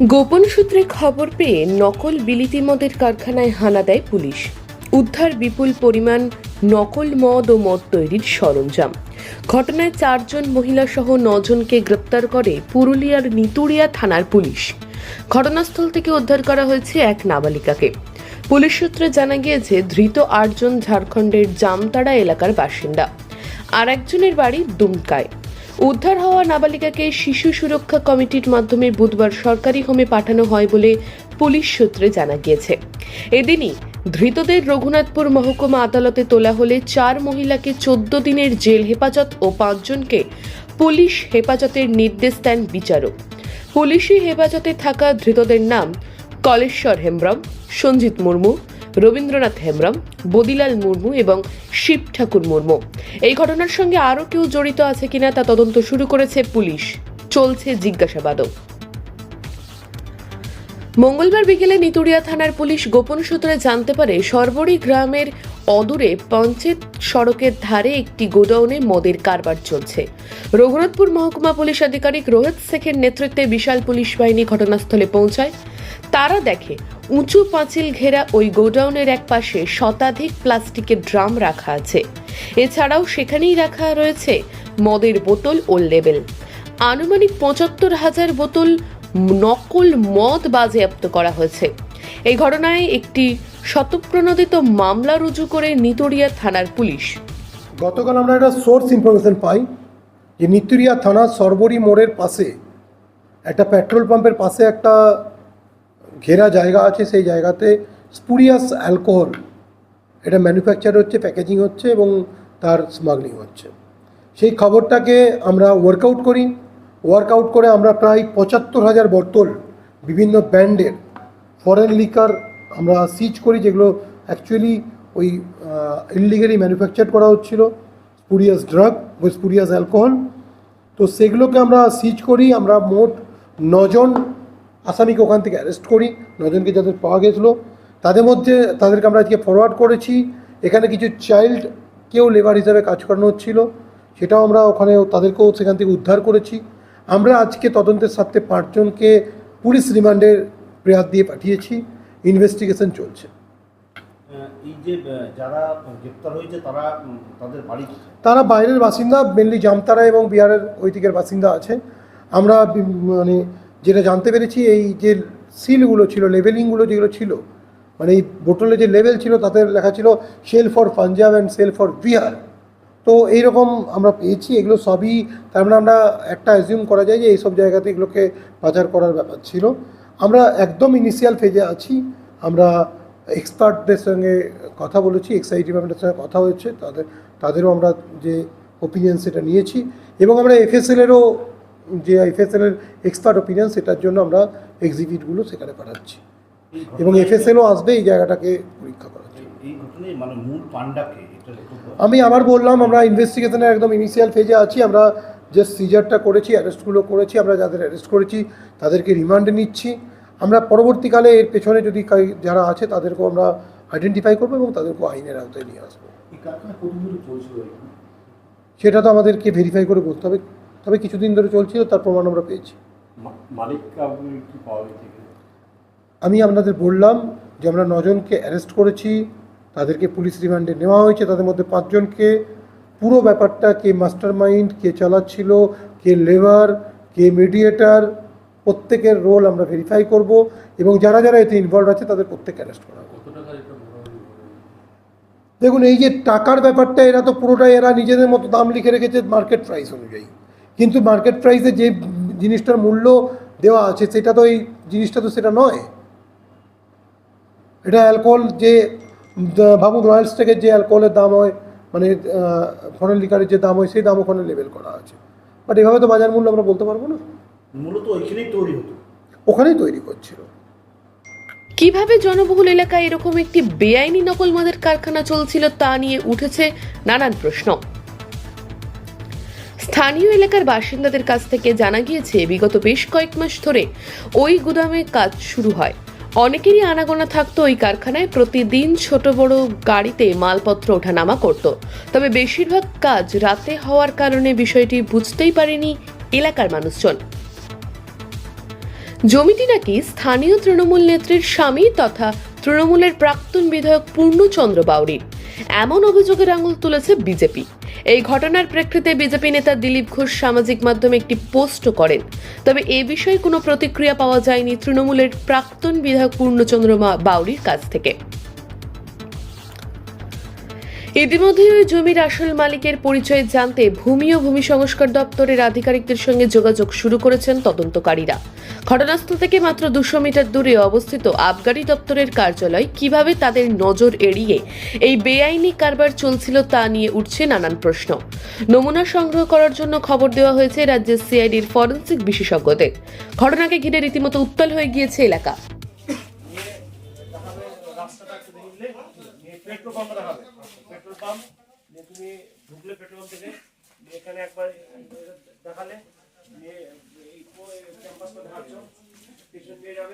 গোপন সূত্রে খবর পেয়ে নকল বিলিতি মদের কারখানায় হানা দেয় পুলিশ। উদ্ধার বিপুল পরিমাণ নকল মদ ও মদ তৈরির সরঞ্জাম। ঘটনায় 4 জন মহিলা সহ 9 জনকে গ্রেপ্তার করে পুরুলিয়ার নিতুড়িয়া থানার পুলিশ। ঘটনাস্থল থেকে উদ্ধার করা হয়েছে এক নাবালিকাকে। পুলিশ সূত্রে জানা গিয়েছে, ধৃত 8 জন ঝাড়খণ্ডের জামতাড়া এলাকার বাসিন্দা, আর একজনের বাড়ি দুমকায়। উদ্ধার হওয়া নাবালিকাকে শিশু সুরক্ষা কমিটির মাধ্যমে বুধবার সরকারি হোমে পাঠানো হয় বলে পুলিশ সূত্রে জানা গিয়েছে। এদিনই ধৃতদের রঘুনাথপুর মহকুমা আদালতে তোলা হলে 4 মহিলাকে 14 দিনের জেল হেফাজত ও 5 জনকে পুলিশ হেফাজতের নির্দেশ দেন বিচারক। পুলিশি হেফাজতে থাকা ধৃতদের নাম কলেশ্বর হেমব্রম, সঞ্জিত মুর্মু, রবীন্দ্রনাথ হেমব্রম, বদিলাল মুর্মু এবং শিব ঠাকুর মুর্মু। এই ঘটনার সঙ্গে আরও কেউ জড়িত আছে কিনা তা তদন্ত শুরু করেছে পুলিশ। চলছে জিজ্ঞাসাবাদও। মঙ্গলবার বিকেলে নিতুড়িয়া থানার পুলিশ গোপন সূত্রে জানতে পারে, সরবরি গ্রামের অদূরে পঞ্চায়েত সড়কের ধারে একটি গোডাউনে মদের কারবার চলছে। রঘুনাথপুর মহকুমা পুলিশ আধিকারিক রোহিত শেখের নেতৃত্বে বিশাল পুলিশ বাহিনী ঘটনাস্থলে পৌঁছায়। তারা দেখে উঁচু পাঁচিল ঘেরা ওই গোডাউনের এক পাশে শতাধিক প্লাস্টিকের ড্রাম রাখা আছে। এছাড়াও সেখানেই রাখা রয়েছে মদের বোতল ও লেবেল। আনুমানিক 75,000 বোতল নকল মদ বাজেয়াপ্ত করা হয়েছে। এই ঘটনায় একটি স্বতঃপ্রণোদিত মামলা রুজু করে নিতুড়িয়া থানার পুলিশ। গতকাল আমরা একটা সোর্স ইনফরমেশন পাই যে নিতুড়িয়া থানা সরবরি মোড়ের পাশে একটা পেট্রোল পাম্পের পাশে একটা ঘেরা জায়গা আছে। সেই জায়গাতে স্পুরিয়াস অ্যালকোহল এটা ম্যানুফ্যাকচার হচ্ছে, প্যাকেজিং হচ্ছে এবং তার স্মাগলিং হচ্ছে। সেই খবরটাকে আমরা ওয়ার্কআউট করে আমরা প্রায় 75,000 বোতল বিভিন্ন ব্র্যান্ডের ফরেন লিকার আমরা সিজ করি, যেগুলো অ্যাকচুয়ালি ওই ইললিগালি ম্যানুফ্যাকচার করা হচ্ছিল, স্পুরিয়াস ড্রাগ বা স্পুরিয়াস অ্যালকোহল। তো সেগুলোকে আমরা সিজ করি। আমরা মোট 9 জন আসামিকে ওখান থেকে অ্যারেস্ট করি। 9 জনকে যাদের পাওয়া গেছিলো তাদের মধ্যে তাদেরকে আমরা আজকে ফরওয়ার্ড করেছি। এখানে কিছু চাইল্ডকেও লেবার হিসাবে কাজ করানো হচ্ছিল, সেটাও আমরা ওখানে তাদেরকেও সেখান থেকে উদ্ধার করেছি। আমরা আজকে তদন্তের স্বার্থে 5 জনকে পুলিশ রিমান্ডের প্রেয়ার দিয়ে পাঠিয়েছি। ইনভেস্টিগেশন চলছে। এই যে যারা গ্রেপ্তার হয়েছে তারা বাইরের বাসিন্দা, মেনলি জামতারা এবং বিহারের ওই দিকের বাসিন্দা আছে। আমরা মানে যেটা জানতে পেরেছি, এই যে সিলগুলো ছিল, লেবেলিংগুলো যেগুলো ছিল, মানে এই বোতলে যে লেবেল ছিল তাতে লেখা ছিল sale for Punjab and sale for Bihar. তো এইরকম আমরা পেয়েছি। এগুলো সবই তার মানে আমরা একটা অ্যাজিউম করা যায় যে এইসব জায়গাতে এগুলোকে পাচার করার ব্যাপার ছিল। আমরা একদম ইনিশিয়াল ফেজে আছি। আমরা এক্সপার্টদের সঙ্গে কথা বলেছি, এক্সাইজ ডিপার্টমেন্টের সঙ্গে কথা হয়েছে, তাদেরও আমরা যে ওপিনিয়ন সেটা নিয়েছি এবং আমরা এফএসএলেরও যে এফএসএলের এক্সপার্ট ওপিনিয়ন সেটার জন্য আমরা এক্সিবিটগুলো সেখানে পাঠাচ্ছি এবং এফএসএলও আসবে এই জায়গাটাকে পরীক্ষা করার জন্য। আমি আবার বললাম, আমরা ইনভেস্টিগেশনের একদম ইনিশিয়াল ফেজে আছি। আমরা যে সিজারটা করেছি, অ্যারেস্টগুলো করেছি, আমরা যাদের অ্যারেস্ট করেছি তাদেরকে রিমান্ডে নিচ্ছি। আমরা পরবর্তীকালে এর পেছনে যদি যারা আছে তাদেরকেও আমরা আইডেন্টিফাই করবো এবং তাদেরকেও আইনের আওতায় নিয়ে আসবো। সেটা তো আমাদেরকে ভেরিফাই করে বলতে হবে, তবে কিছুদিন ধরে চলছিল, তার প্রমাণ আমরা পেয়েছি। আমি আপনাদের বললাম যে আমরা 9 জনকে অ্যারেস্ট করেছি, তাদেরকে পুলিশ রিমান্ডে নেওয়া হয়েছে। তাদের মধ্যে 5 জনকে পুরো ব্যাপারটা, কে মাস্টার মাইন্ড, কে চালাচ্ছিল, কে লেবার, কে মিডিয়েটার, প্রত্যেকের রোল আমরা ভেরিফাই করব এবং যারা যারা এতে ইনভলভ আছে তাদের প্রত্যেককে অ্যারেস্ট করা হবে। দেখুন, এই যে টাকার ব্যাপারটা, এরা তো পুরোটাই এরা নিজেদের মতো দাম লিখে রেখেছে মার্কেট প্রাইস অনুযায়ী, কিন্তু মার্কেট প্রাইসে যে জিনিসটার মূল্য দেওয়া আছে সেটা তো এই জিনিসটা তো সেটা নয়। এটা অ্যালকোহল, যে ভাবুন রয়্যাল স্টেকের যে অ্যালকোহলের দাম হয়, মানে ফরেন লিকারের যে দাম হয় সেই দাম ওখানে লেবেল করা আছে। বাট এভাবে তো বাজার মূল্য আমরা বলতে পারবো না। মূলত ওখানেই তৈরি করছিল। কিভাবে জনবহুল এলাকায় এরকম একটি বেআইনি নকল মদের কারখানা চলছিল তা নিয়ে উঠেছে নানান প্রশ্ন। স্থানীয় এলাকার বাসিন্দাদের কাছ থেকে জানা গিয়েছে, বিগত বেশ কয়েক মাস ধরে ওই গুদামে কাজ শুরু হয়। অনেকেরই আনাগোনা থাকতো ওই কারখানায়। প্রতিদিন ছোট বড় গাড়িতে মালপত্র ওঠানামা করত। তবে বেশিরভাগ কাজ রাতে হওয়ার কারণে বিষয়টি বুঝতেই পারেনি এলাকার মানুষজন। জমিটি নাকি স্থানীয় তৃণমূল নেত্রীর স্বামী তথা তৃণমূলের প্রাক্তন বিধায়ক পূর্ণচন্দ্র বাউরির। এমন অভিযোগের আঙুল তুলেছে বিজেপি। এই ঘটনার প্রেক্ষিতে বিজেপি নেতা দিলীপ ঘোষ সামাজিক মাধ্যমে একটি পোস্ট করেন। তবে এ বিষয়ে কোনো প্রতিক্রিয়া পাওয়া যায়নি তৃণমূলের প্রাক্তন বিধায়ক পূর্ণচন্দ্র বাউরির কাছ থেকে। ইতিমধ্যে ওই জমির আসল মালিকের পরিচয় জানতে ভূমি ও ভূমি সংস্কার দপ্তরের আধিকারিকদের সঙ্গে যোগাযোগ শুরু করেছেন তদন্তকারীরা। ঘটনাস্থল থেকে মাত্র 200 মিটার দূরে অবস্থিত আবগারি দপ্তরের কার্যালয় কিভাবে তাদের নজর এড়িয়ে এই বেআইনি কারবার চলছিল তা নিয়ে উঠছে নানান প্রশ্ন। নমুনা সংগ্রহ করার জন্য খবর দেওয়া হয়েছে রাজ্যের সিআইডির ফরেনসিক বিশেষজ্ঞদের। ঘটনাকে ঘিরে রীতিমতো উত্তাল হয়ে গিয়েছে এলাকা। পেট্রোল পাম্প দেখাবে, পেট্রোল পাম্প তুমি ঢুকলে পেট্রোল পাম্প থেকে এখানে একবার দেখালে ক্যাম্পাসটা দেখাচ্ছ, পিছন দিয়ে যাবে।